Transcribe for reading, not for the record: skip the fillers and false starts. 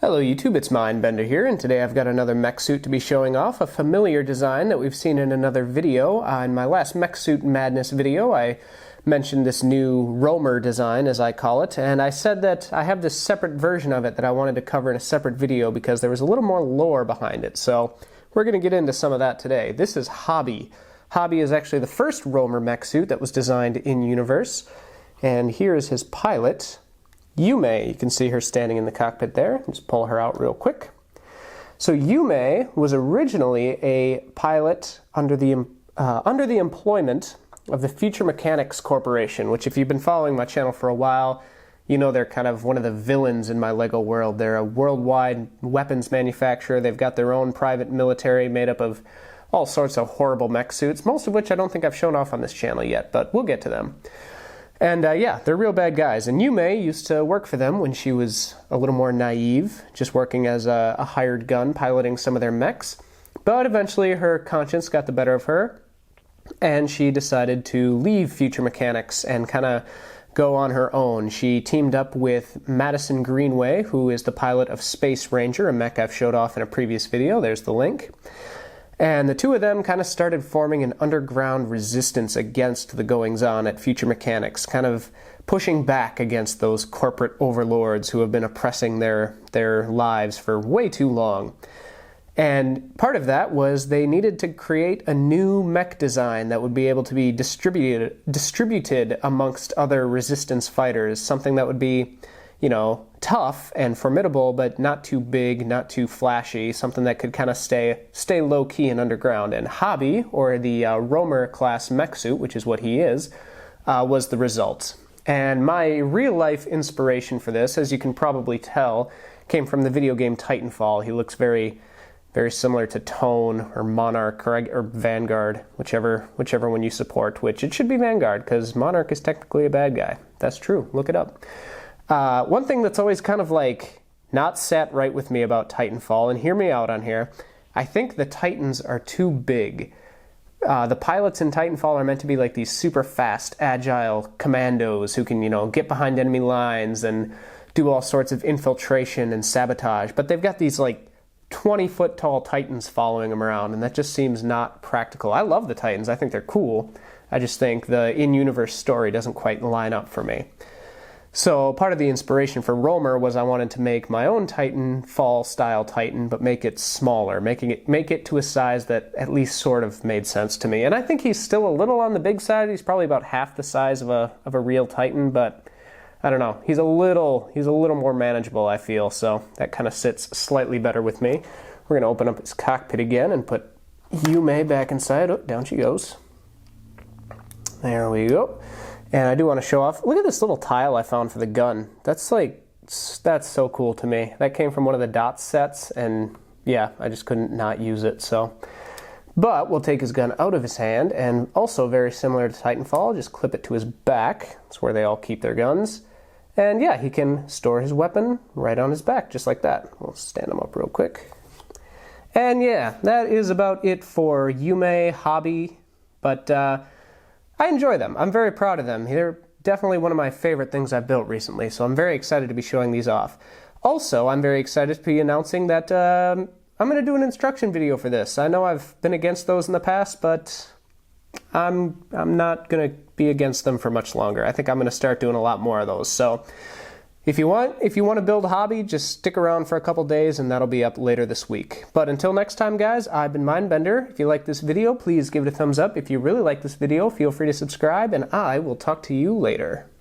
Hello YouTube, it's Mindbender here, and today I've got another mech suit to be showing off, a familiar design that we've seen in another video. In my last Mech Suit Madness video, I mentioned this new roamer design, as I call it, and I said that I have this separate version of it that I wanted to cover in a separate video because there was a little more lore behind it, so we're going to get into some of that today. This is Hobby. Hobby is actually the first roamer mech suit that was designed in-universe, and here is his pilot, Yume. You can see her standing in the cockpit there. Just pull her out real quick. So Yume was originally a pilot under the employment of the Future Mechanics Corporation, which if you've been following my channel for a while, you know they're kind of one of the villains in my LEGO world. They're a worldwide weapons manufacturer. They've got their own private military made up of all sorts of horrible mech suits, most of which I don't think I've shown off on this channel yet, but we'll get to them. And yeah, they're real bad guys. And Yume used to work for them when she was a little more naive, just working as a hired gun, piloting some of their mechs. But eventually her conscience got the better of her, and she decided to leave Future Mechanics and kind of go on her own. She teamed up with Madison Greenway, who is the pilot of Space Ranger, a mech I've showed off in a previous video. There's the link. And the two of them kind of started forming an underground resistance against the goings-on at Future Mechanics, kind of pushing back against those corporate overlords who have been oppressing their lives for way too long. And part of that was they needed to create a new mech design that would be able to be distributed amongst other resistance fighters, something that would be, you know, tough and formidable, but not too big, not too flashy, something that could kind of stay low-key and underground. And Hobby, or the roamer class mech suit, which is what he is, was the result. And my real-life inspiration for this, as you can probably tell, came from the video game Titanfall. He looks very, very similar to Tone or Monarch or Vanguard, whichever one you support, which it should be Vanguard, because Monarch is technically a bad guy. That's true. Look it up. One thing that's always kind of like not sat right with me about Titanfall, and hear me out on here, I think the Titans are too big. The pilots in Titanfall are meant to be like these super fast, agile commandos who can, you know, get behind enemy lines and do all sorts of infiltration and sabotage, but they've got these like 20-foot tall Titans following them around, and that just seems not practical. I love the Titans. I think they're cool. I just think the in-universe story doesn't quite line up for me. So part of the inspiration for Roamer was I wanted to make my own Titanfall style Titan, but make it smaller, make it to a size that at least sort of made sense to me. And I think he's still a little on the big side. He's probably about half the size of a real Titan, but I don't know. He's a little more manageable, I feel. So that kind of sits slightly better with me. We're going to open up his cockpit again and put Yume back inside. Oh, down she goes. There we go. And I do want to show off, look at this little tile I found for the gun. That's so cool to me. That came from one of the DOTS sets, and yeah, I just couldn't not use it, so. But we'll take his gun out of his hand, and also very similar to Titanfall, just clip it to his back. That's where they all keep their guns. And yeah, he can store his weapon right on his back, just like that. We'll stand him up real quick. And yeah, that is about it for Yume Hobby, but I enjoy them. I'm very proud of them. They're definitely one of my favorite things I've built recently, so I'm very excited to be showing these off. Also, I'm very excited to be announcing that I'm going to do an instruction video for this. I know I've been against those in the past, but I'm not going to be against them for much longer. I think I'm going to start doing a lot more of those. So if you want to build a Hobby, just stick around for a couple days and that'll be up later this week. But until next time, guys, I've been Mindbender. If you like this video, please give it a thumbs up. If you really like this video, feel free to subscribe, and I will talk to you later.